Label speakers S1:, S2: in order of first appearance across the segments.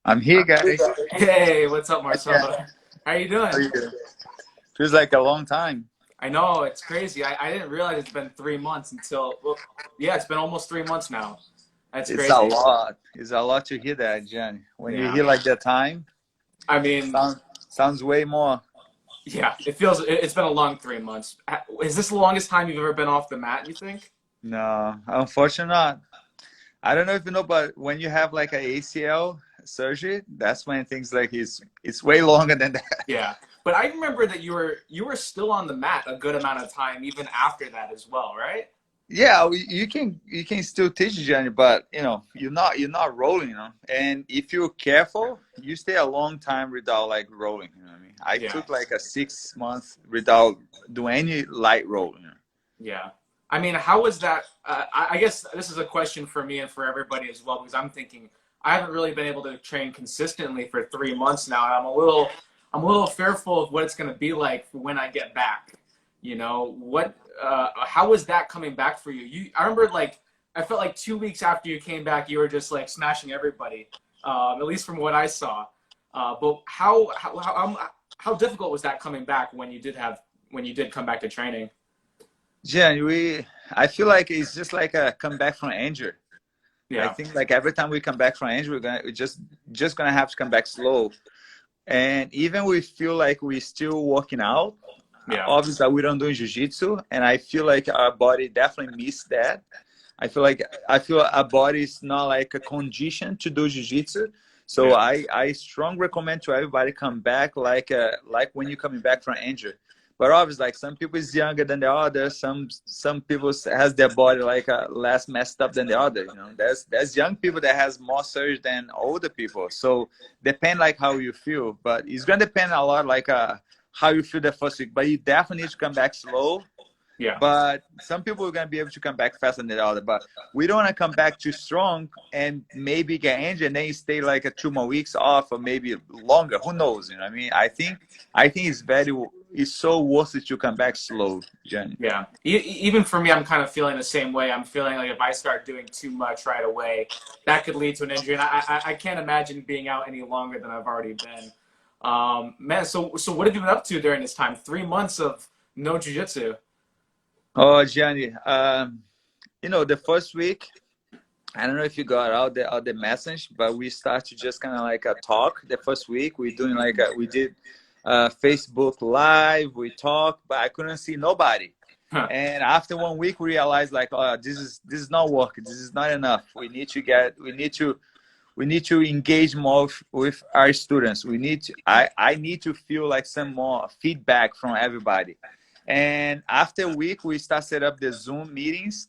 S1: I'm here, guys.
S2: Hey, what's up,
S1: Yeah.
S2: Marcelo? How you
S1: How
S2: doing?
S1: you doing? Feels like a long time.
S2: I know it's crazy. I didn't realize it's been 3 months until, well, yeah, it's been almost 3 months now. That's
S1: It's a
S2: crazy.
S1: lot. It's a lot to hear that, Gianni. When you
S2: Yeah.
S1: hear like that time,
S2: I mean,
S1: sounds way more.
S2: yeah, it's been a long 3 months. Is this the longest time you've ever been off the mat, you think?
S1: No, unfortunately not. I don't know if you know, but when you have like a ACL surgery, that's when things like it's way longer than that.
S2: Yeah. But I remember that you were still on the mat a good amount of time even after that as well, right?
S1: Yeah, you can still teach Gianni, but you're not rolling, And if you're careful, you stay a long time without like rolling. You know what I mean? I
S2: Yeah.
S1: took like a 6 month without doing any light rolling.
S2: Yeah. I mean, how was that? I guess this is a question for me and for everybody as well, because I'm thinking I haven't really been able to train consistently for 3 months now, and I'm a little fearful of what it's going to be like for when I get back. How was that coming back for you? I remember like, I felt like 2 weeks after you came back, you were just like smashing everybody, at least from what I saw. But how difficult was that coming back when you did come back to training?
S1: Gianni, I feel like it's just like a comeback from injury. I
S2: Yeah.
S1: think like every time we come back from injury, we're just gonna have to come back slow. And even we feel like we're still working out.
S2: Yeah.
S1: Obviously, we don't do jiu-jitsu, and I feel like our body definitely missed that. I feel our body is not like a condition to do jiu-jitsu. So
S2: Yeah.
S1: I strongly recommend to everybody come back like when you're coming back from injury. But obviously, like some people is younger than the other. Some people has their body like less messed up than the other. There's young people that has more surgery than older people. So depend like how you feel, but it's gonna depend a lot like how you feel the first week. But you definitely need to come back slow,
S2: Yeah.
S1: but some people are going to be able to come back faster than the other. But we don't want to come back too strong and maybe get injured and then you stay like a 2 more weeks off or maybe longer. Who knows? You know what I mean? I think it's so worth it to come back slow, Jenny.
S2: Yeah. Even for me, I'm kind of feeling the same way. I'm feeling like if I start doing too much right away, that could lead to an injury. And I can't imagine being out any longer than I've already been. Man, so what have you been up to during this time? 3 months of no jujitsu.
S1: Oh, Jenny, the first week, I don't know if you got out the message, but we start to just kind of like a talk the first week. We doing like we did Facebook Live. We talked, but I couldn't see nobody.
S2: Huh.
S1: And after 1 week, we realized like, oh, this is not working. This is not enough. We need to engage more with our students. I need to feel like some more feedback from everybody. And after a week, we start set up the Zoom meetings,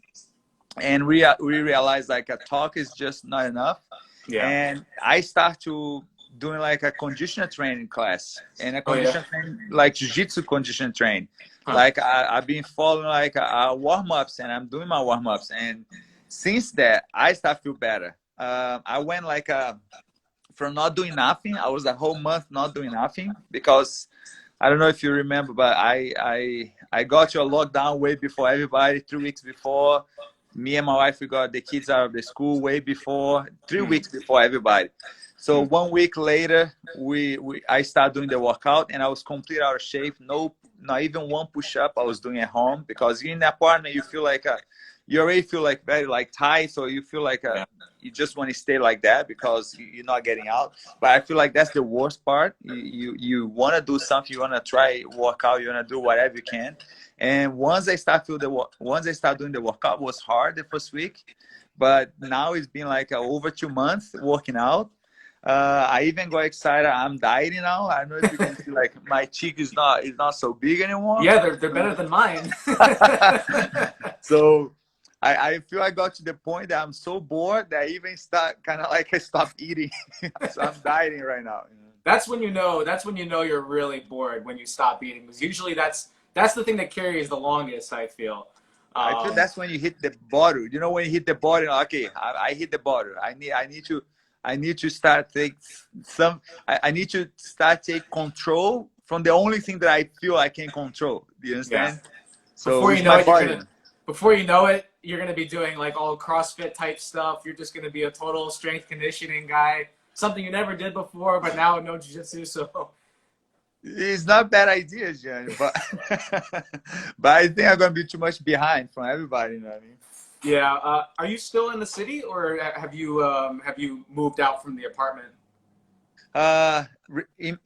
S1: and we realize like a talk is just not enough.
S2: Yeah.
S1: And I start to doing like a conditioner training class and a
S2: Oh, yeah.
S1: conditioner training like jiu-jitsu condition training.
S2: Huh.
S1: Like I've been following like warm-ups, and I'm doing my warm-ups, and since that I start feel better. I went like from not doing nothing. I was a whole month not doing nothing because I don't know if you remember, but I got to a lockdown way before everybody. 3 weeks before, me and my wife, we got the kids out of the school way before, 3 weeks before everybody. So 1 week later, I started doing the workout, and I was completely out of shape. No, not even one push up I was doing at home, because in the apartment you feel like you already feel like very like tight, so you feel like
S2: Yeah.
S1: you just want to stay like that because you're not getting out. But I feel like that's the worst part. You want to do something, you want to try work out, you want to do whatever you can. And once I start doing the workout, it was hard the first week, but now it's been like over 2 months working out. I even got excited. I'm dieting now. I don't know if you can see like my cheek is not so big anymore.
S2: Yeah, they're better than mine.
S1: So I feel I got to the point that I'm so bored that I even start kind of like I stopped eating. So I'm dieting right now.
S2: That's when you know. That's when you know you're really bored, when you stop eating. Because usually that's the thing that carries the longest, I feel.
S1: I feel that's when you hit the bottle. You know, when you hit the bottle, okay, I hit the bottle. I need to start I need to start take control from the only thing that I feel I can control. Do you
S2: Yeah.
S1: understand? So
S2: Before you
S1: it's
S2: know
S1: my
S2: it, you're
S1: body.
S2: gonna. Before you know it, you're gonna be doing like all CrossFit type stuff. You're just gonna be a total strength conditioning guy. something you never did before, but now know jiu-jitsu. So
S1: It's not a bad idea, Gianni, but but I think I'm gonna be too much behind from everybody. You know what I mean?
S2: yeah, are you still in the city, or have you moved out from the apartment?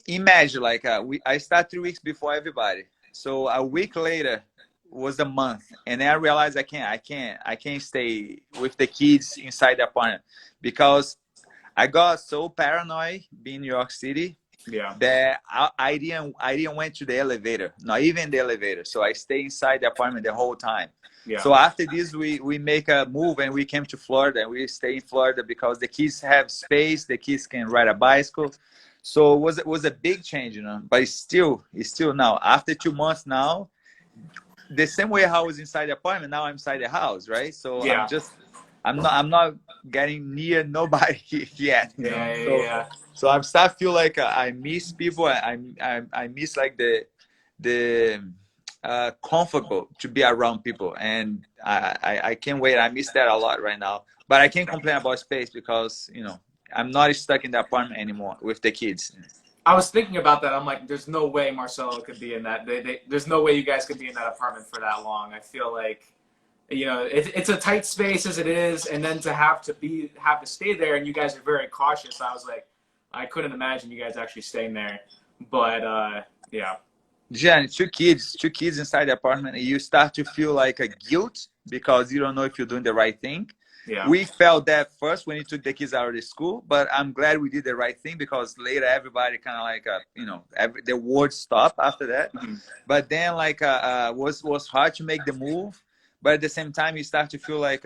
S1: Imagine like I start 3 weeks before everybody, so a week later was a month, and then I realized I can't stay with the kids inside the apartment because I got so paranoid being in New York City
S2: Yeah,
S1: that I didn't went to the elevator, not even the elevator. So I stay inside the apartment the whole time.
S2: yeah,
S1: So after this, we make a move and we came to Florida and we stay in Florida because the kids have space, the kids can ride a bicycle. So it was a big change, you know. But it's still now after 2 months now, the same way how I was inside the apartment, now I'm inside the house, right? So
S2: yeah,
S1: I'm not getting near nobody yet, you know.
S2: yeah, yeah,
S1: So
S2: yeah.
S1: so I'm start feel like I miss people. I miss like the comfortable to be around people, and I can't wait. I miss that a lot right now. But I can't complain about space because I'm not stuck in the apartment anymore with the kids.
S2: I was thinking about that. I'm like, there's no way Marcelo could be in that. There's no way you guys could be in that apartment for that long. I feel like, it's a tight space as it is, and then to have to stay there, and you guys are very cautious. I was like, I couldn't imagine you guys actually staying there. But yeah,
S1: Jen, two kids inside the apartment, and you start to feel like a guilt because you don't know if you're doing the right thing.
S2: yeah,
S1: We felt that first when you took the kids out of the school, but I'm glad we did the right thing because later everybody kind of like, the word stopped after that.
S2: mhm,
S1: But then like, was hard to make the move, but at the same time you start to feel like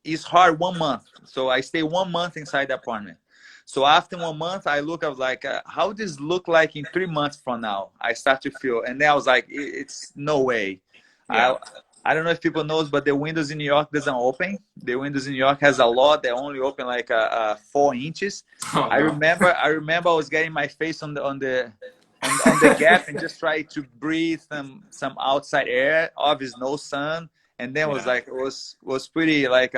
S1: it's hard 1 month. So I stay 1 month inside the apartment. So after 1 month, I was like, how this look like in 3 months from now? I start to feel, and then I was like, it's no way.
S2: yeah.
S1: I I don't know if people knows, but the windows in New York doesn't open. The windows in New York has a law that only open like 4 inches.
S2: Oh
S1: I
S2: no,
S1: remember I remember I was getting my face on the gap and just try to breathe some outside air. Obviously, no sun, and then was
S2: yeah,
S1: like it was pretty like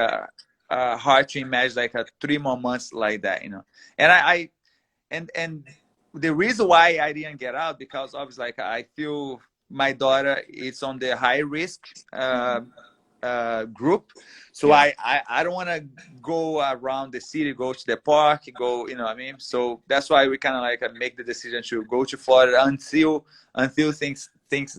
S1: hard to imagine like 3 more months like that, and and the reason why I didn't get out because obviously like I feel my daughter is on the high risk
S2: mhm,
S1: group, so
S2: yeah,
S1: I don't want to go around the city, go to the park, go, you know what I mean. So that's why we kind of like make the decision to go to Florida until things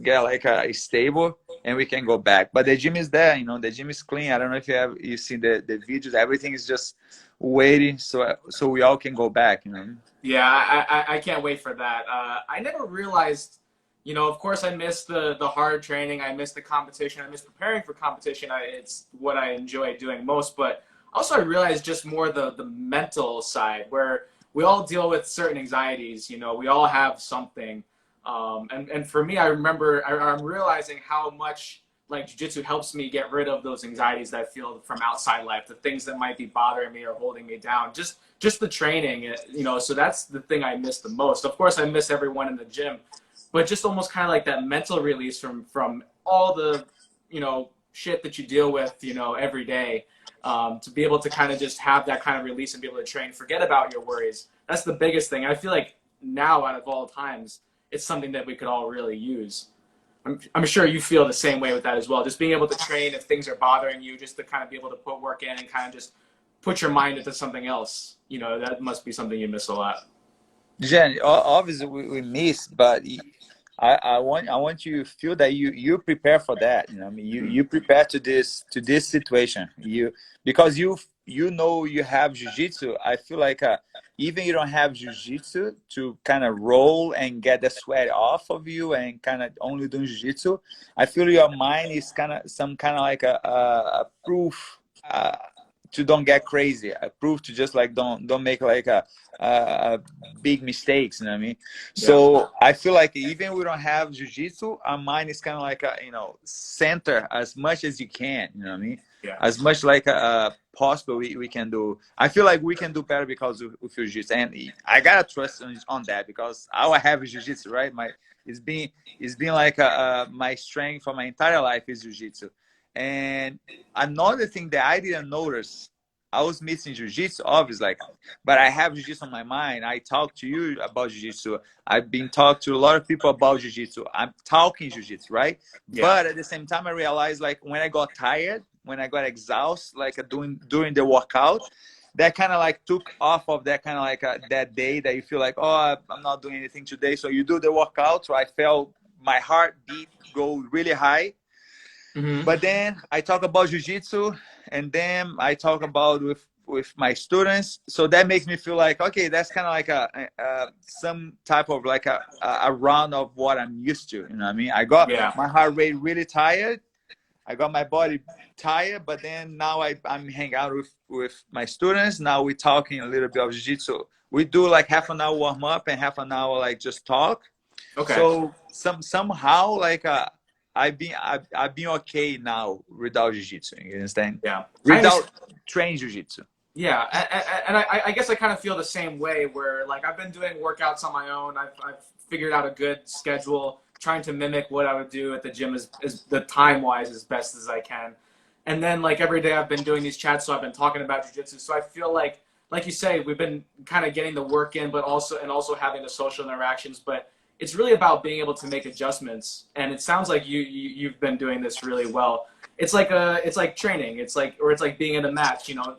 S1: get like stable and we can go back. But the gym is there, the gym is clean. I don't know if you seen the videos. Everything is just waiting, so we all can go back.
S2: yeah. I can't wait for that. I never realized. Of course, I miss the hard training. I miss the competition. I miss preparing for competition. It's what I enjoy doing most. But also, I realized just more the mental side, where we all deal with certain anxieties. We all have something. And for me, I remember I'm realizing how much like jiu-jitsu helps me get rid of those anxieties that I feel from outside life, the things that might be bothering me or holding me down. Just the training, So that's the thing I miss the most. Of course, I miss everyone in the gym, but just almost kind of like that mental release from all the shit that you deal with every day, to be able to kind of just have that kind of release and be able to train, forget about your worries. That's the biggest thing. I feel like now out of all times, it's something that we could all really use. I'm sure you feel the same way with that as well, just being able to train if things are bothering you, just to kind of be able to put work in and kind of just put your mind into something else. That must be something you miss a lot.
S1: Jen, obviously we miss, but I want you to feel that you prepare for that. I mean,
S2: Mhm.
S1: you prepare to this situation. Because you have jujitsu. I feel like even you don't have jujitsu to kind of roll and get the sweat off of you and kind of only doing jujitsu. I feel your mind is kind of some kind of like a proof. To don't get crazy, a proof to just like don't make like a big mistakes, you know what I mean?
S2: Yeah,
S1: So I feel like even we don't have jiu-jitsu, our mind is kind of like center as much as you can, you know what I mean?
S2: yeah,
S1: As much like possible we can do. I feel like we can do better because of jiu-jitsu, and I gotta trust on that because I have jiu-jitsu, right? It's been it's been like my strength for my entire life is jiu-jitsu. And another thing that I didn't notice I was missing jiu-jitsu, obviously, like, but I have jiu-jitsu on my mind. I talk to you about jiu-jitsu. I've been talking to a lot of people about jiu-jitsu. I'm talking jiu-jitsu, right?
S2: Yeah.
S1: But at the same time, I realized like when I got tired, when I got exhausted, like during the workout, that kind of like took off of that kind of like that day that you feel like, oh, I'm not doing anything today. So you do the workout. So I felt my heartbeat go really high.
S2: Mm-hmm.
S1: But then I talk about jiu-jitsu, and then I talk about with my students. So that makes me feel like, okay, that's kind of like a some type of like a round of what I'm used to. You know what I mean? I got
S2: Yeah.
S1: my heart rate really tired. I got my body tired, but then now I'm hanging out with my students. Now we're talking a little bit of jiu-jitsu. We do like half an hour warm up and half an hour like just talk.
S2: Okay.
S1: So somehow like I've been okay now without jiu-jitsu. You understand?
S2: Yeah. I
S1: Without
S2: understand.
S1: training jiu-jitsu.
S2: Yeah, and I guess I kind of feel the same way where like I've been doing workouts on my own. I've figured out a good schedule, trying to mimic what I would do at the gym as the time wise as best as I can. And then like every day I've been doing these chats, so I've been talking about jiu-jitsu. So I feel like you say, we've been kind of getting the work in, but also having the social interactions. But it's really about being able to make adjustments. And it sounds like you've been doing this really well. It's like training. It's like being in a match. You know,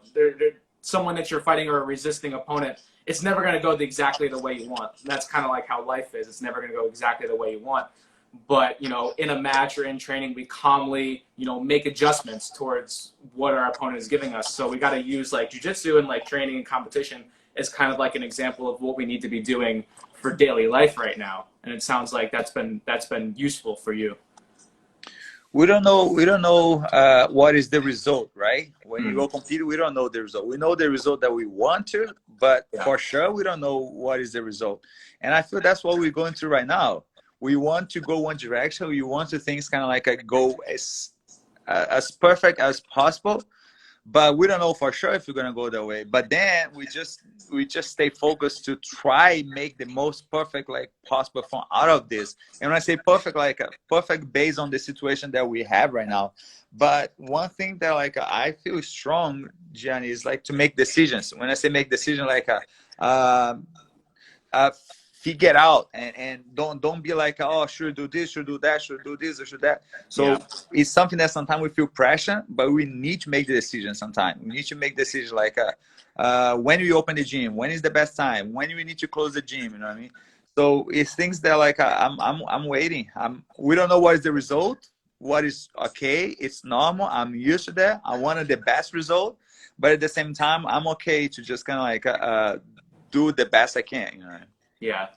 S2: someone that you're fighting or a resisting opponent, it's never going to go exactly the way you want. And that's kind of like how life is. It's never going to go exactly the way you want. But, you know, in a match or in training, we calmly, you know, make adjustments towards what our opponent is giving us. So we got to use like jiu-jitsu and like training and competition as kind of like an example of what we need to be doing for daily life right now. And it sounds like that's been useful for you.
S1: We don't know what is the result, right? When you go compete, we don't know the result. We know the result that we want to, but for sure we don't know what is the result. And I feel that's what we're going through right now. We want to go one direction. We want to things kind of like go as perfect as possible, but we don't know for sure if we're gonna go that way. But then we just stay focused to try make the most perfect like possible from out of this. And when I say perfect, like perfect based on the situation that we have right now. But one thing that like I feel strong, Gianni, is like to make decisions. When I say make decisions, like figure out and don't be like, oh, should do this, should do that, should do this or should that. So it's something that sometimes we feel pressure, but we need to make the decision. Sometimes we need to make decisions like when we open the gym, when is the best time, when we need to close the gym, you know what I mean? So it's things that like I'm waiting. We don't know what is the result, what is okay, it's normal, I'm used to that. I wanted the best result, but at the same time I'm okay to just kind of like do the best I can, you know.
S2: Yeah.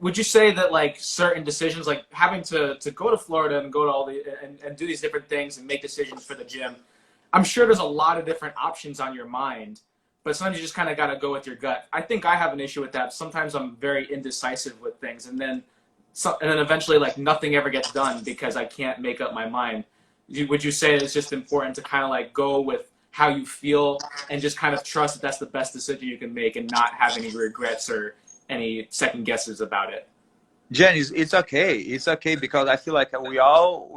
S2: Would you say that like certain decisions, like having to go to Florida and go to all the and do these different things and make decisions for the gym, I'm sure there's a lot of different options on your mind, but sometimes you just kind of got to go with your gut. I think I have an issue with that. Sometimes I'm very indecisive with things, and then eventually like nothing ever gets done because I can't make up my mind. Would you say it's just important to kind of like go with how you feel and just kind of trust that that's the best decision you can make and not have any regrets or any second guesses about it?
S1: Jenny, it's okay. It's okay because I feel like we all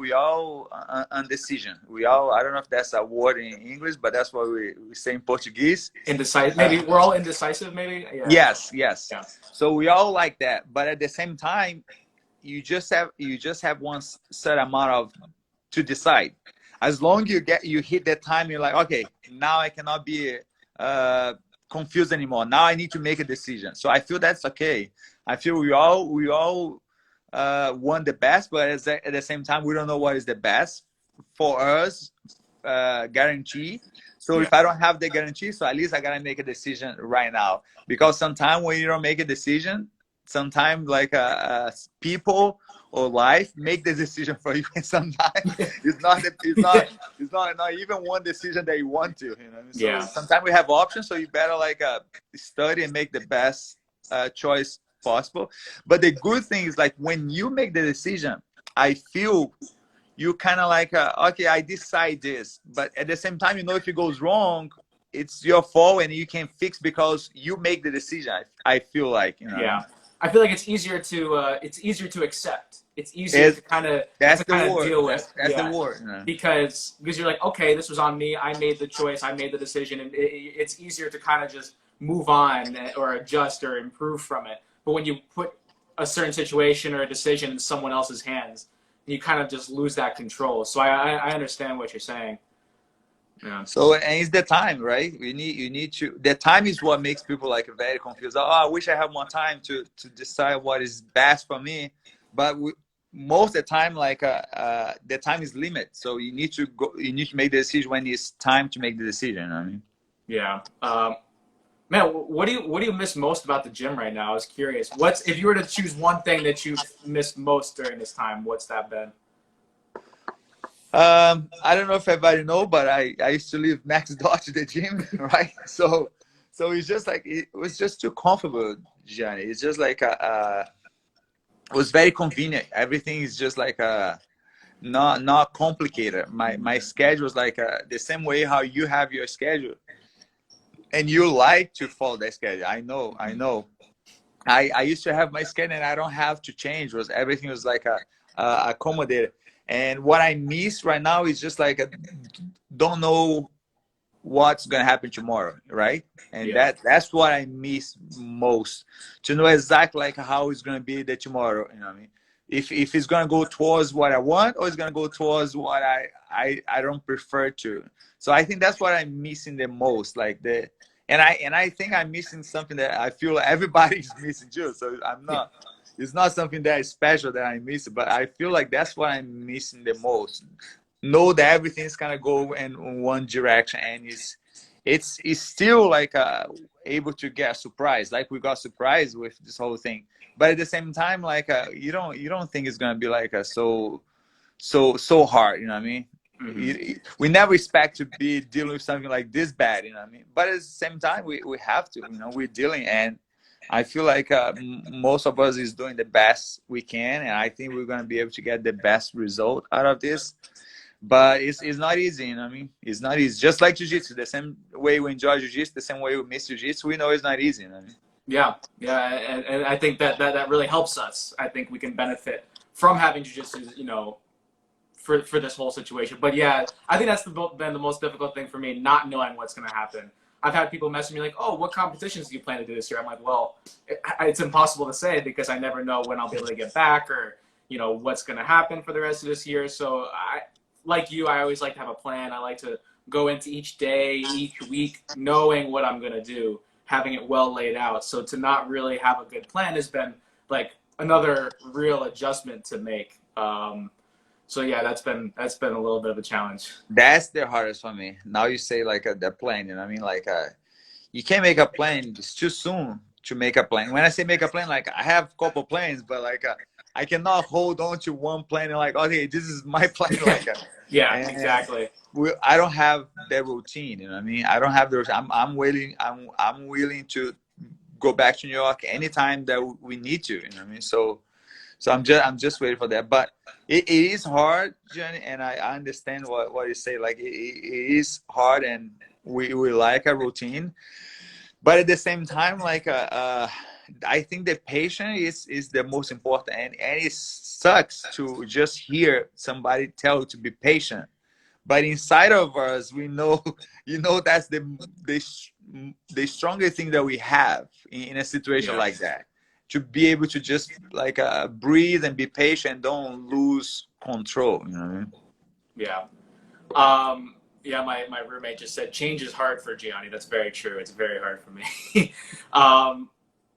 S1: undecision. We all, I don't know if that's a word in English, but that's what we say in Portuguese.
S2: Indecisive. Maybe we're all indecisive. Maybe. Yeah.
S1: Yes.
S2: Yeah.
S1: So we all like that, but at the same time, you just have one set amount of to decide. As long you hit that time, you're like, okay, now I cannot be confused anymore. Now I need to make a decision. So I feel that's okay. I feel we all want the best, but at the same time, we don't know what is the best for us, guarantee. So if I don't have the guarantee, so at least I gotta make a decision right now. Because sometimes when you don't make a decision, sometimes like people or life make the decision for you, and sometimes it's not even one decision that you want to, you know. So sometimes we have options, so you better like study and make the best choice possible. But the good thing is like when you make the decision, I feel you kind of like okay, I decide this, but at the same time, you know, if it goes wrong, it's your fault and you can fix because you make the decision. I feel like, you know.
S2: Yeah, I feel like it's easier to accept it's easier to kind of
S1: That's the word.
S2: deal with.
S1: That's the
S2: Yeah.
S1: word. You know?
S2: Because you're like, okay, this was on me. I made the choice. I made the decision, and it's easier to kind of just move on or adjust or improve from it. But when you put a certain situation or a decision in someone else's hands, you kind of just lose that control. So I understand what you're saying. Yeah.
S1: So and it's the time, right? You need to. The time is what makes people like very confused. Oh, I wish I had more time to decide what is best for me, but most of the time, like the time is limited. So you need to go. You need to make the decision when it's time to make the decision. I mean,
S2: Yeah. Man, what do you miss most about the gym right now? I was curious. What's if you were to choose one thing that you've missed most during this time? What's that been?
S1: I don't know if everybody know, but I used to live next door to the gym, right? So it's just like it was just too comfortable, Gianni. It's just like it was very convenient. Everything is just like not complicated. My schedule is like the same way how you have your schedule, and you like to follow that schedule. I know. I used to have my schedule, and I don't have to change. Was everything was like accommodated. And what I miss right now is just like don't know what's gonna happen tomorrow, right? And
S2: Yeah.
S1: that's what I miss most, to know exactly like how it's gonna be the tomorrow. You know what I mean? If it's gonna go towards what I want, or it's gonna go towards what I don't prefer to. So I think that's what I'm missing the most, like the and I think I'm missing something that I feel everybody's missing too. So I'm not. It's not something that is special that I miss, but I feel like that's what I'm missing the most. Know that everything's gonna go in one direction, and it's still like able to get surprised, like we got surprised with this whole thing. But at the same time, like you don't think it's gonna be like so hard, you know what I mean?
S2: Mm-hmm.
S1: We never expect to be dealing with something like this bad, you know what I mean? But at the same time, we have to, you know, we're dealing, and I feel like most of us is doing the best we can, and I think we're gonna be able to get the best result out of this. But it's not easy, you know what I mean? It's not easy. Just like jiu-jitsu, the same way we enjoy jiu-jitsu, the same way we miss jiu-jitsu, we know it's not easy, you know what I mean?
S2: Yeah, yeah, and I think that really helps us. I think we can benefit from having jujitsu, you know, for this whole situation. But yeah, I think that's been the most difficult thing for me, not knowing what's going to happen. I've had people message me like, "Oh, what competitions do you plan to do this year?" I'm like, "Well, it's impossible to say because I never know when I'll be able to get back or you know what's going to happen for the rest of this year." So like you, I always like to have a plan. I like to go into each day, each week, knowing what I'm going to do, having it well laid out. So to not really have a good plan has been like another real adjustment to make. So yeah, that's been a little bit of a challenge.
S1: That's the hardest for me. Now you say like the plan, you know what I mean? Like you can't make a plan. It's too soon to make a plan. When I say make a plan, like I have a couple plans, but like I cannot hold on to one plan and like, okay, this is my plan. Like,
S2: Yeah,
S1: and
S2: exactly.
S1: I don't have the routine. You know what I mean? I don't have the. I'm willing. I'm willing to go back to New York anytime that we need to. You know what I mean? So I'm just waiting for that. But it is hard, Johnny, and I understand what you say. Like it is hard, and we like a routine, but at the same time, like I think the patience is the most important, and it sucks to just hear somebody tell you to be patient. But inside of us, we know, you know, that's the strongest thing that we have in a situation
S2: Yeah.
S1: like that, to be able to just like breathe and be patient, don't lose control, you know what I mean?
S2: Yeah. Yeah, my roommate just said change is hard for Gianni. That's very true. It's very hard for me.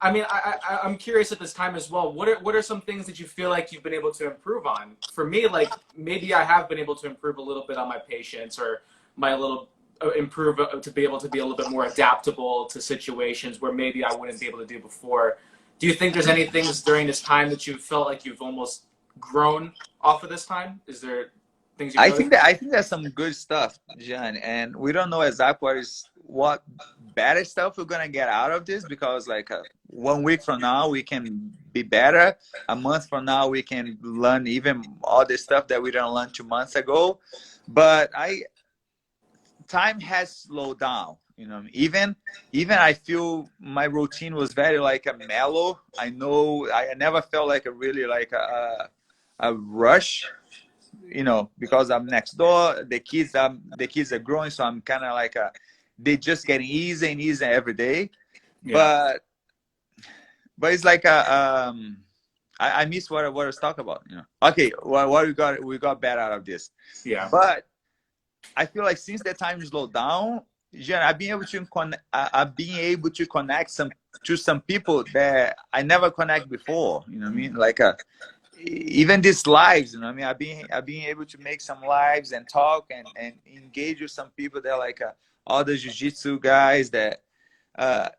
S2: I mean, I'm curious at this time as well. What are some things that you feel like you've been able to improve on? For me, like maybe I have been able to improve a little bit on my patience or my little improve to be able to be a little bit more adaptable to situations where maybe I wouldn't be able to do before. Do you think there's any things during this time that you felt like you've almost grown off of this time? Is there things you've noticed?
S1: I think there's some good stuff, John, and we don't know exactly what better stuff we're gonna get out of this, because like 1 week from now we can be better. A month from now we can learn even all the stuff that we didn't learn 2 months ago. But I time has slowed down. You know, even I feel my routine was very like a mellow. I know I never felt like a really like a rush, you know, because I'm next door. The kids are growing, so I'm kind of like they just getting easier and easier every day.
S2: Yeah.
S1: But it's like I miss what I was talking about. You know, okay, what we got bad out of this,
S2: Yeah.
S1: but I feel like since that time slowed down, Jen, I've been able to connect some people that I never connect before. You know what I mean? Like even these lives, you know what I mean? I've been able to make some lives and talk and engage with some people that are like other jiu-jitsu guys that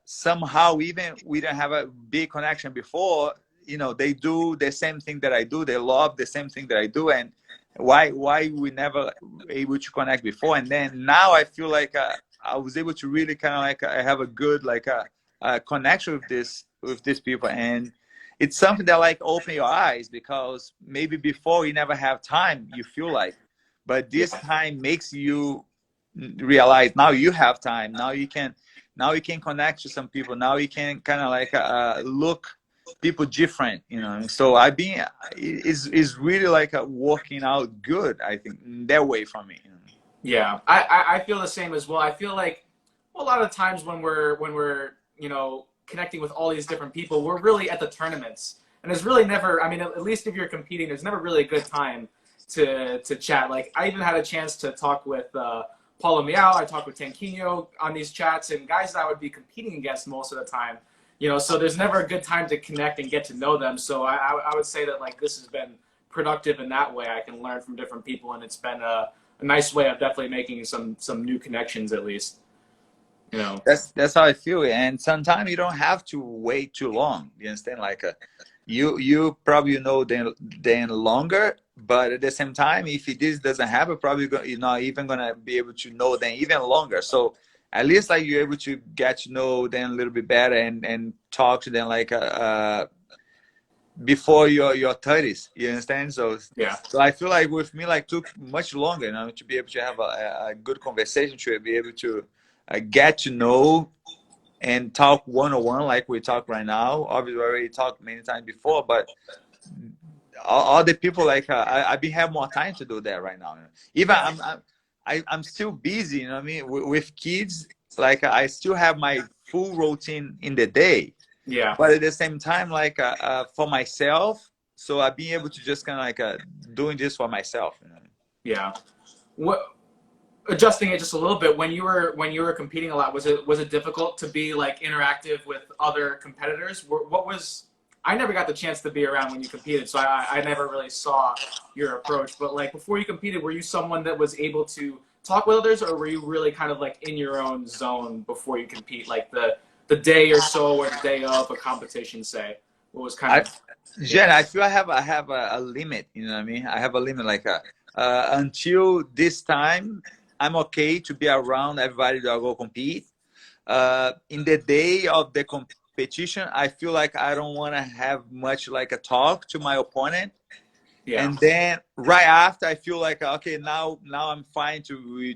S1: somehow even we didn't have a big connection before. You know, they do the same thing that I do. They love the same thing that I do, and why we never able to connect before. And then now I feel like I was able to really kind of like I have a good like a connection with these people, and it's something that like open your eyes because maybe before you never have time. You feel like, but this
S2: Yeah.
S1: time makes you realize now you have time. Now you can connect to some people. Now you can kind of like look people different, you know. So I've been is really like working out good, I think, in that way for me, you know?
S2: Yeah, I feel the same as well. I feel like a lot of times when we're you know connecting with all these different people, we're really at the tournaments, and there's really never. I mean, at least if you're competing, there's never really a good time to chat. Like I even had a chance to talk with Paulo Miao. I talked with Tanquinho on these chats, and guys that I would be competing against most of the time. You know, so there's never a good time to connect and get to know them. So I would say that like this has been productive in that way. I can learn from different people, and it's been a nice way of definitely making some new connections at least. You know.
S1: That's how I feel, and sometimes you don't have to wait too long. You understand? Like you probably know then longer, but at the same time, if this doesn't happen, probably you're not even gonna be able to know them even longer. So at least like you're able to get to know them a little bit better and talk to them like before your 30s. You understand?
S2: Yeah.
S1: So I feel like with me like took much longer, you know, to be able to have a good conversation, to be able to get to know and talk one-on-one like we talk right now. Obviously we already talked many times before, but all the people like I be have more time to do that right now. Even
S2: Yeah.
S1: I'm still busy, you know what I mean, with kids. Like I still have my full routine in the day,
S2: Yeah.
S1: but at the same time like for myself, so I being able to just kind of like doing this for myself, you know?
S2: Yeah. What adjusting it just a little bit when you were competing a lot, was it difficult to be like interactive with other competitors? What was I never got the chance to be around when you competed, so I never really saw your approach. But like before you competed, were you someone that was able to talk with others, or were you really kind of like in your own zone before you compete, like the day or so or the day of a competition, say? What was kind
S1: I
S2: of
S1: Jen,
S2: yeah.
S1: I feel I have a limit, you know what I mean? I have a limit like until this time I'm okay to be around everybody that I go compete. In the day of the competition, I feel like I don't want to have much like a talk to my opponent.
S2: Yeah.
S1: And then right after, I feel like okay, now I'm fine to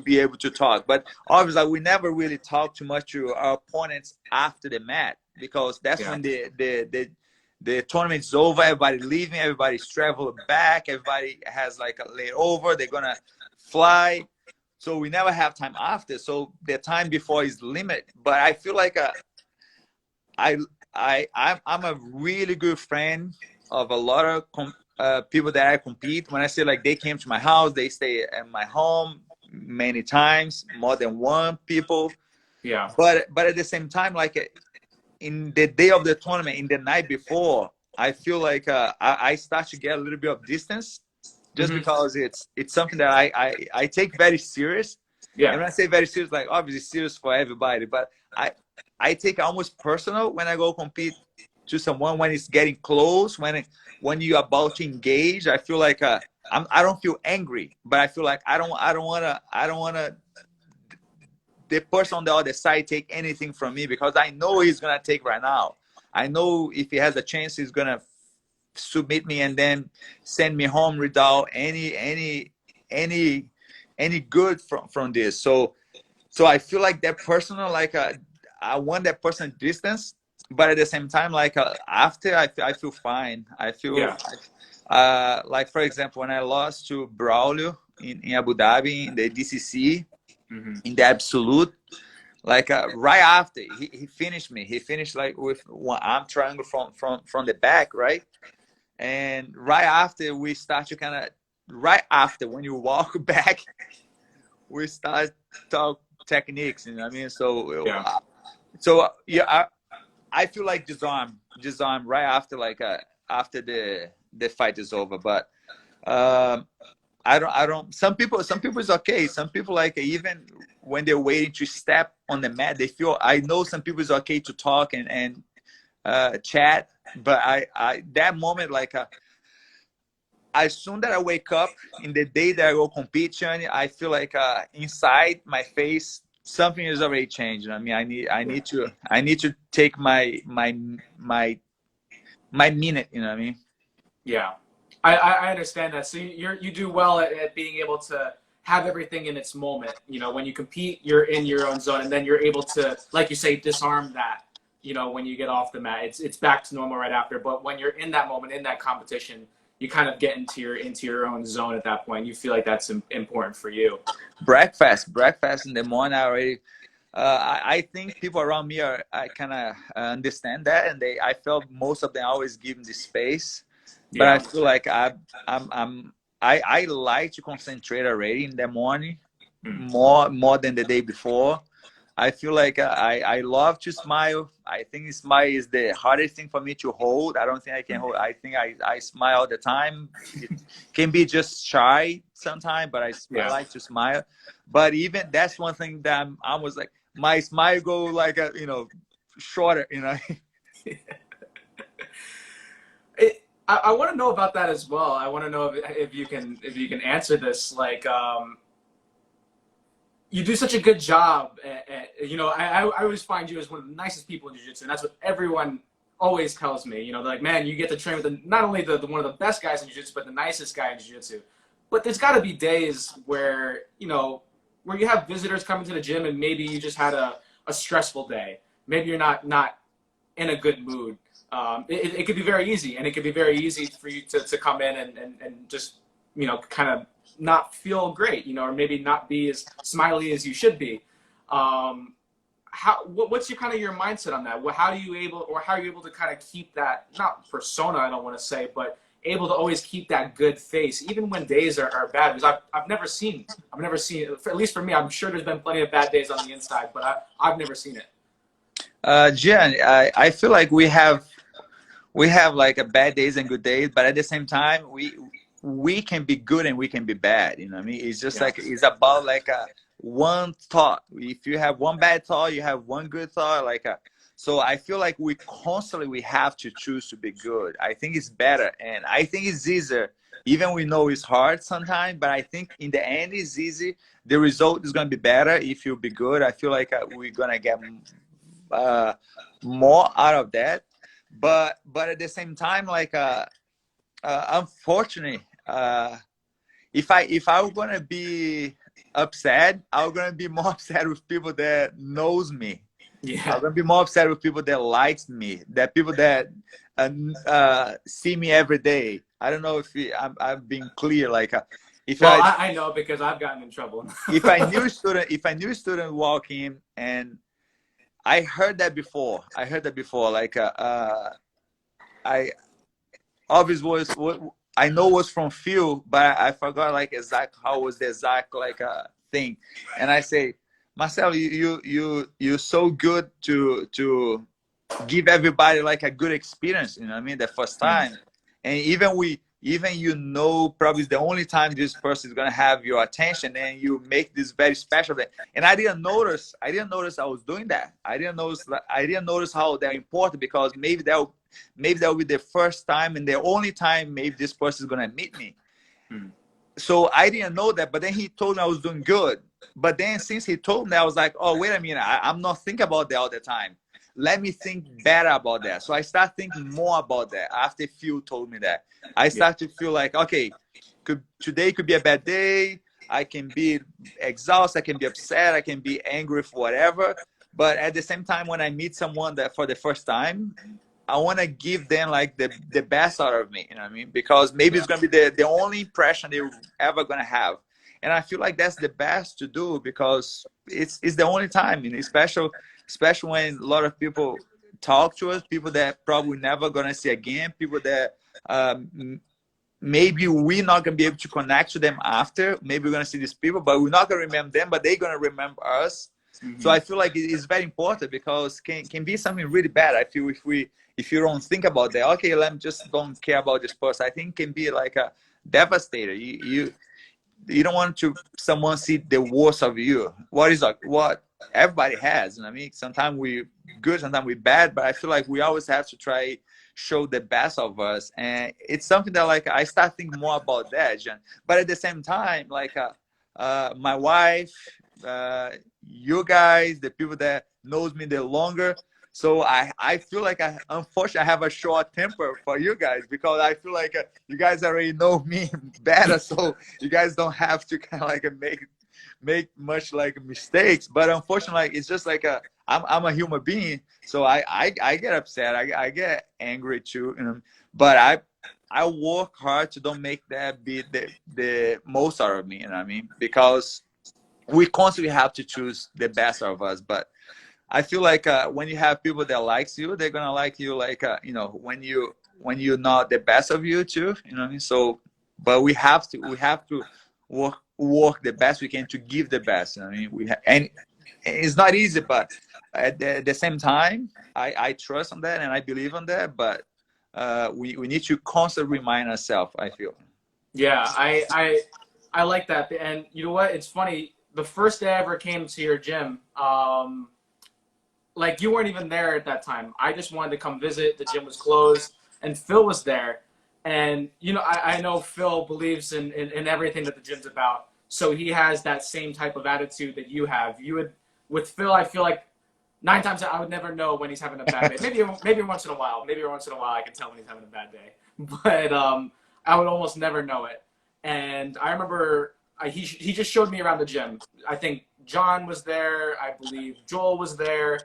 S1: be able to talk. But obviously, we never really talk too much to our opponents after the match because that's
S2: Yeah.
S1: when the tournament is over. Everybody leaving, everybody's traveling back, everybody has like a layover. They're gonna fly, so we never have time after. So the time before is limited. But I feel like I I'm a really good friend of a lot of people that I compete. When I say like they came to my house, they stay at my home many times, more than one people.
S2: Yeah.
S1: But at the same time, like in the day of the tournament, in the night before, I feel like I start to get a little bit of distance, just
S2: Hmm.
S1: because it's something that I take very serious.
S2: Yeah.
S1: And when I say very serious, like obviously serious for everybody, but I I take it almost personal when I go compete to someone when it's getting close, when you're about to engage. I feel like I don't feel angry, but I feel like I don't wanna the person on the other side take anything from me, because I know he's gonna take right now. I know if he has a chance, he's gonna submit me and then send me home without any any good from this. So I feel like that personal, like I want that person distance, but at the same time, like after I feel fine. I feel
S2: Yeah.
S1: Like for example, when I lost to Braulio in Abu Dhabi in the DCC in the absolute, like right after he finished me, he finished like with one arm triangle from the back, right? And right after we start to kind of right after when you walk back, we start talk techniques. You know what I mean? So
S2: Yeah.
S1: yeah, I feel like disarm right after like after the fight is over, but. Um, I don't. Some people is okay. Some people like even when they're waiting to step on the mat, they feel. I know some people is okay to talk and chat, but that moment like as soon that I wake up in the day that I go compete, Johnny, I feel like inside my face something is already changed. I mean, I need to take my minute. You know what I mean?
S2: Yeah, I understand that. So you do well at being able to have everything in its moment. You know, when you compete, you're in your own zone, and then you're able to, like you say, disarm that. You know, when you get off the mat, it's back to normal right after. But when you're in that moment, in that competition, you kind of get into your own zone at that point. You feel like that's important for you.
S1: Breakfast in the morning. I already. I think people around me are I kind of understand that, and I felt most of them always give me the space, but I
S2: Yeah.
S1: feel like I'm I like to concentrate already in the morning
S2: Mm.
S1: more than the day before. I feel like I love to smile. I think smile is the hardest thing for me to hold. I don't think I can hold. I think I smile all the time. It can be just shy sometimes, but I
S2: Yeah.
S1: like to smile. But even that's one thing that I was like my smile go like a shorter.
S2: I want to know about that as well. I want to know if you can answer this. Like, you do such a good job you know, I always find you as one of the nicest people in jiu-jitsu, and that's what everyone always tells me. You know, they're like, man, you get to train with not only the one of the best guys in jiu-jitsu, but the nicest guy in jiu-jitsu. But there's got to be days where, you know, where you have visitors coming to the gym and maybe you just had a stressful day. Maybe you're not in a good mood. It could be very easy, and it could be very easy for you to come in and just, you know, kind of not feel great, you know, or maybe not be as smiley as you should be. What's your kind of your mindset on that? How do you able, or how are you able to kind of keep that, not persona, I don't want to say, but able to always keep that good face even when days are bad? Because I've never seen, at least for me, I'm sure there's been plenty of bad days on the inside, but I've never seen it.
S1: Gian, I feel like we have like a bad days and good days, but at the same time we can be good and we can be bad. You know what I mean? It's just
S2: Yeah.
S1: like it's about like a one thought. If you have one bad thought, you have one good thought. So I feel like we have to choose to be good. I think it's better, and I think it's easier. Even we know it's hard sometimes, but I think in the end it's easy. The result is gonna be better if you be good. I feel like we're gonna get uh, more out of that. But at the same time, like unfortunately, if I were gonna be upset, I'm gonna be more upset with people that knows me. I'm
S2: Yeah.
S1: gonna be more upset with people that likes me, that people that see me every day. I don't know if I'm being clear. Like if
S2: Well,
S1: I
S2: I know because I've gotten in trouble.
S1: if I knew a student walk in and I heard that before. Like I obviously was what I know was from Phil, but I forgot like exact how was the exact like thing. And I say, Marcelo, you're so good to give everybody like a good experience. You know what I mean? The first
S2: Mm.
S1: time, and even probably it's the only time this person is gonna have your attention, and you make this very special thing. And I didn't notice. I was doing that. I didn't notice how they're important because maybe that will be the first time and the only time maybe this person is gonna meet me.
S2: Mm.
S1: So I didn't know that, but then he told me I was doing good. But then since he told me, I was like, oh, wait a minute, I'm not thinking about that all the time. Let me think better about that. So I start thinking more about that after Phil told me that. I
S2: Yeah.
S1: start to feel like, okay, today could be a bad day. I can be exhausted. I can be upset. I can be angry for whatever. But at the same time, when I meet someone that for the first time, I want to give them like the best out of me, you know what I mean? Because maybe it's going to be the only impression they're ever going to have. And I feel like that's the best to do because it's the only time, you know, especially when a lot of people talk to us, people that probably never going to see again, people that maybe we're not going to be able to connect to them after. Maybe we're going to see these people, but we're not going to remember them, but they're going to remember us. So I feel like it is very important because can be something really bad. I feel if you don't think about that, okay, let me just don't care about this person. I think it can be like a devastator. You don't want to someone see the worst of you. What is like what everybody has. You know what I mean? Sometimes we good, sometimes we bad, but I feel like we always have to try show the best of us, and it's something that like I start thinking more about that, Jan. But at the same time, like my wife, you guys, the people that knows me the longer. So I feel like unfortunately I have a short temper for you guys because I feel like you guys already know me better, so you guys don't have to kind of like make much like mistakes. But unfortunately, like, it's just like I'm a human being, so I get upset, I get angry too, you know. But I work hard to don't make that be the most out of me, you know what I mean? Because we constantly have to choose the best of us. But I feel like when you have people that likes you, they're gonna like you like you know, when you're not the best of you too, you know what I mean? So, but we have to work the best we can to give the best. You know what I mean? And it's not easy, but at the same time, I trust on that and I believe on that. But we need to constantly remind ourselves, I feel.
S2: Yeah, I like that. And you know what? It's funny. The first day I ever came to your gym, like you weren't even there at that time. I just wanted to come visit. The gym was closed, and Phil was there. And you know, I know Phil believes in everything that the gym's about. So he has that same type of attitude that you have. You would with Phil, I feel like 9 times I would never know when he's having a bad day. Maybe once in a while. Maybe once in a while I can tell when he's having a bad day. But I would almost never know it. And I remember he just showed me around the gym. I think John was there. I believe Joel was there.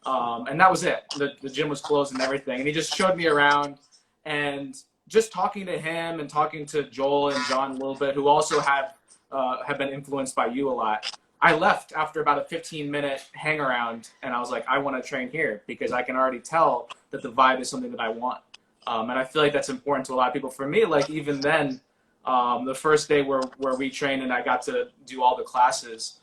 S2: And that was it. The gym was closed and everything. And he just showed me around. And just talking to him and talking to Joel and John a little bit, who also have been influenced by you a lot. I left after about a 15-minute hang around, and I was like, I want to train here because I can already tell that the vibe is something that I want. And I feel like that's important to a lot of people. For me, like even then, the first day where we trained and I got to do all the classes,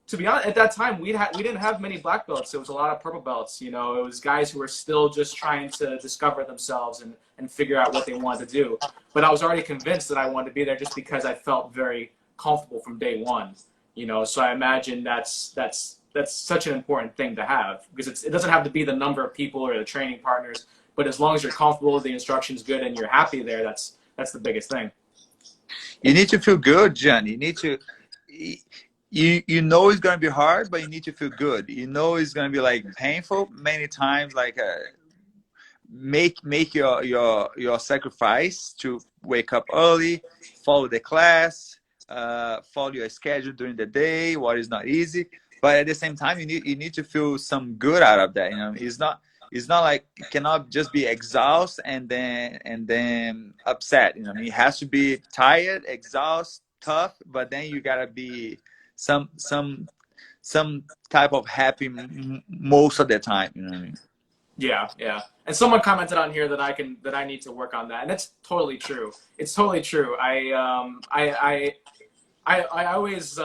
S2: to be honest, at that time we didn't have many black belts. It was a lot of purple belts. You know, it was guys who were still just trying to discover themselves and figure out what they wanted to do. But I was already convinced that I wanted to be there just because I felt very comfortable from day one. You know, so I imagine that's such an important thing to have because it doesn't have to be the number of people or the training partners, but as long as you're comfortable, the instruction's good, and you're happy there, that's the biggest thing.
S1: You need to feel good, John. You need to. You know it's gonna be hard, but you need to feel good. You know it's gonna be like painful many times. Like make your sacrifice to wake up early, follow the class, follow your schedule during the day. What is not easy, but at the same time, you need to feel some good out of that. You know, it's not like it cannot just be exhausted and then upset. You know, I mean, it has to be tired, exhausted, tough, but then you gotta be some type of happy most of the time. You know what I mean?
S2: Yeah, yeah. And someone commented on here that I need to work on that, and it's totally true. It's totally true. I always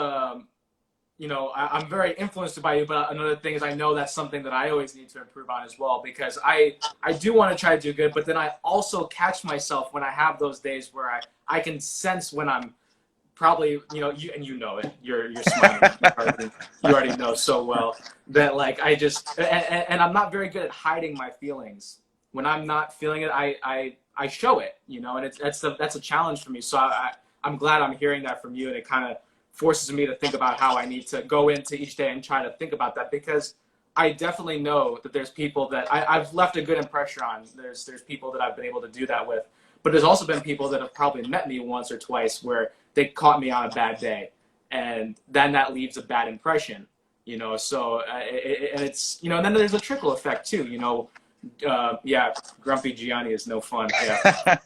S2: you know, I'm very influenced by you, but another thing is I know that's something that I always need to improve on as well because I do want to try to do good, but then I also catch myself when I have those days where I can sense when I'm probably, you know, you know it. You're smiling. You already know so well that like I just and I'm not very good at hiding my feelings. When I'm not feeling it, I show it, you know, and that's a challenge for me. So I'm glad I'm hearing that from you, and it kind of forces me to think about how I need to go into each day and try to think about that because I definitely know that there's people that I've left a good impression on. There's people that I've been able to do that with, but there's also been people that have probably met me once or twice where they caught me on a bad day, and then that leaves a bad impression, you know. So and it's, you know, and then there's a trickle effect too, you know. Yeah, grumpy Gianni is no fun. Yeah,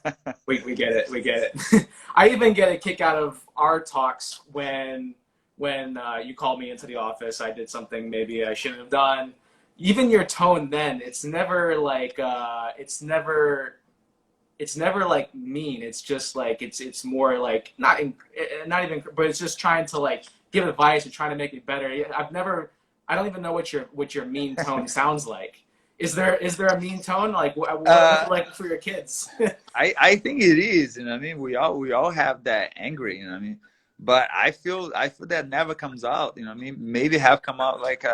S2: we get it. We get it. I even get a kick out of our talks when you called me into the office. I did something maybe I shouldn't have done. Even your tone then, it's never like mean. It's just like it's more like not even, but it's just trying to like give advice and trying to make me better. I don't even know what your mean tone sounds like. Is there a mean tone? Like what's it like for your kids?
S1: I think it is, you know what I mean? We all have that angry, you know what I mean? But I feel that never comes out, you know what I mean? Maybe have come out like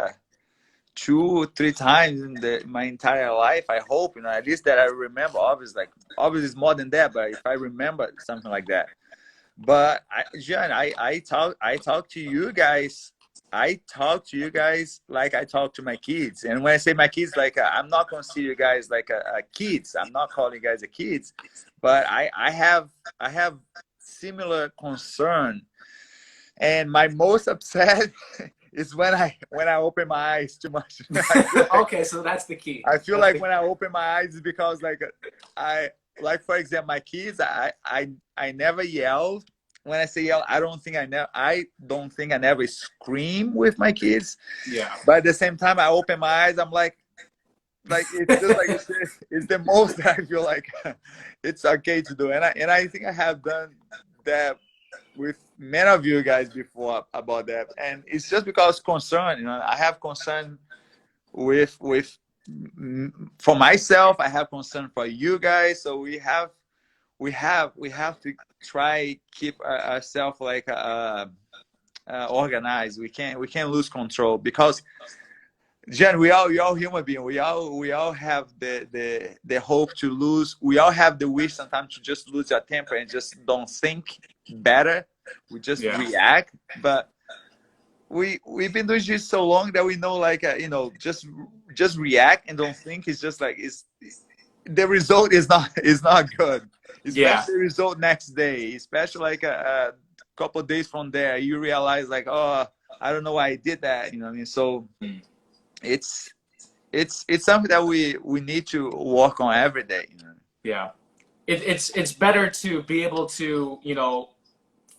S1: 2 3 times in my entire life. I hope, you know, at least that I remember. Obviously it's more than that, but if I remember something like that. But John, I talk to you guys. I talk to you guys like I talk to my kids. And when I say my kids, like I'm not consider you guys like a kids. I'm not calling you guys a kids, but I have similar concern. And my most upset is when I open my eyes too much.
S2: Okay, so that's the key.
S1: I feel like when I open my eyes, it's because like I like, for example, my kids. I never yell. When I say yell, I don't think I never scream with my kids.
S2: Yeah.
S1: But at the same time, I open my eyes. I'm like it's just like it's the most that I feel like it's okay to do. And I think I have done that with many of you guys before about that. And it's just because concern. You know, I have concern with for myself. I have concern for you guys. So we have to try keep ourselves like organized. We can't lose control because Jen, we all human beings. We all have the hope to lose. We all have the wish sometimes to just lose our temper and just don't think better. We just react. But we've been doing this so long that we know like you know, just react and don't think. It's just like the result is not good. Especially the result next day, especially like a couple of days from there, you realize like, oh, I don't know why I did that. You know what I mean? So it's something that we need to work on every day. You know?
S2: Yeah, it's better to be able to, you know,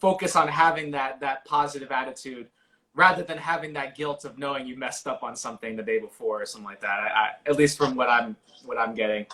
S2: focus on having that positive attitude rather than having that guilt of knowing you messed up on something the day before or something like that. At least from what I'm getting.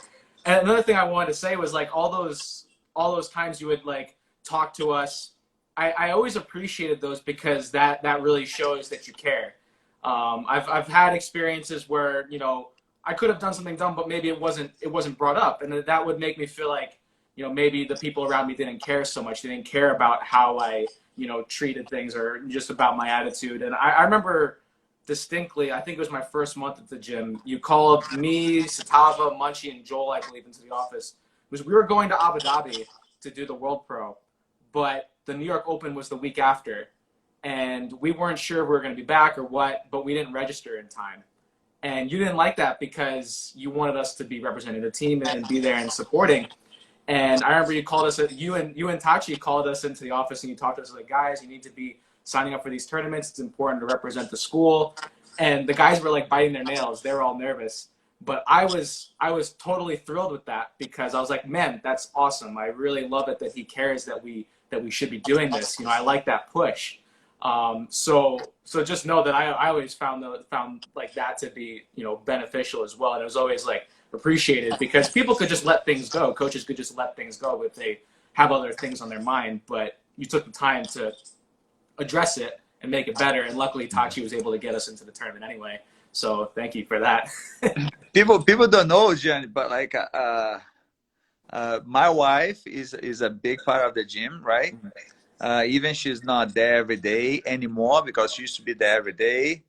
S2: And another thing I wanted to say was like all those times you would like talk to us. I always appreciated those because that really shows that you care. I've had experiences where, you know, I could have done something dumb, but maybe it wasn't brought up, and that would make me feel like, you know, maybe the people around me didn't care so much. They didn't care about how I, you know, treated things or just about my attitude. And I remember distinctly, I think it was my first month at the gym. You called me, Satava, Munchie, and Joel, I believe, into the office. It was we were going to Abu Dhabi to do the World Pro, but the New York Open was the week after, and we weren't sure if we were going to be back or what, but we didn't register in time. And you didn't like that because you wanted us to be representing the team and be there and supporting. And I remember you called us, you and Tachi called us into the office and you talked to us like, guys, you need to be signing up for these tournaments. It's important to represent the school. And the guys were like biting their nails. They were all nervous. But I was totally thrilled with that because I was like, man, that's awesome. I really love it that he cares that we should be doing this. You know, I like that push. So just know that I always found like that to be, you know, beneficial as well. And it was always like appreciated because people could just let things go. Coaches could just let things go if they have other things on their mind, but you took the time to address it and make it better. And luckily Tachi was able to get us into the tournament anyway. So thank you for that.
S1: people don't know, Gianni, but like my wife is a big part of the gym, right? Even she's not there every day anymore because she used to be there every day.